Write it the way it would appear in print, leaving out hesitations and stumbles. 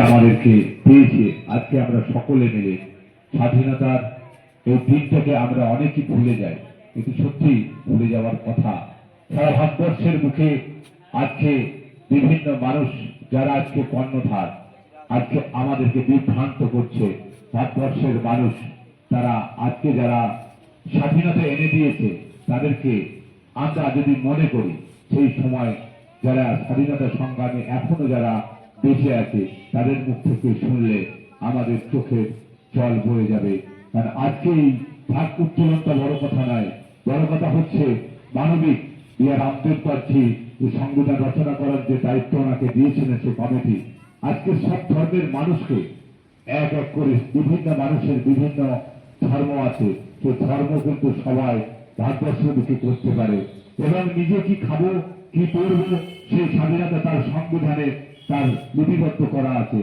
আমাদেরকে পেয়েছে। আজকে আমরা সকলে মিলে স্বাধীনতার এই দিনটাকে আমরা অনেকেই ভুলে যাই, কিন্তু সত্যি ভুলে যাওয়ার কথা। সারা ভারতবর্ষের মুখে আজকে বিভিন্ন মানুষ যারা আজকে কর্ণধার, আজকে আমাদেরকে বিভ্রান্ত করছে। ভারতবর্ষের মানুষ তারা আজকে যারা স্বাধীনতা এনে দিয়েছে তাদেরকে আমরা যদি মনে করি, সেই সময় যারা স্বাধীনতা সংগ্রামে এখনো যারা বেঁচে আছে তাদের মুখ থেকে শুনলে আমাদের চোখের জল বয়ে যাবে। কারণ আজকে এই ভাগ উত্তোলনটা বড় কথা নয়, বড় কথা হচ্ছে মানবিক বি.আর. আম্বেদকরজি সংবিধান রচনা করার যে দায়িত্ব ওনাকে দিয়েছিলেন সে কমিটি, আজকে সব ধর্মের মানুষকে এক এক করে, বিভিন্ন মানুষের বিভিন্ন ধর্ম আছে, সে ধর্ম কিন্তু সবাই ভারতবর্ষের মুখে করতে পারে এবং নিজে কি খাবো কি করবো সেই স্বাধীনতা তার সংবিধানে তার লিপিবদ্ধ করা আছে।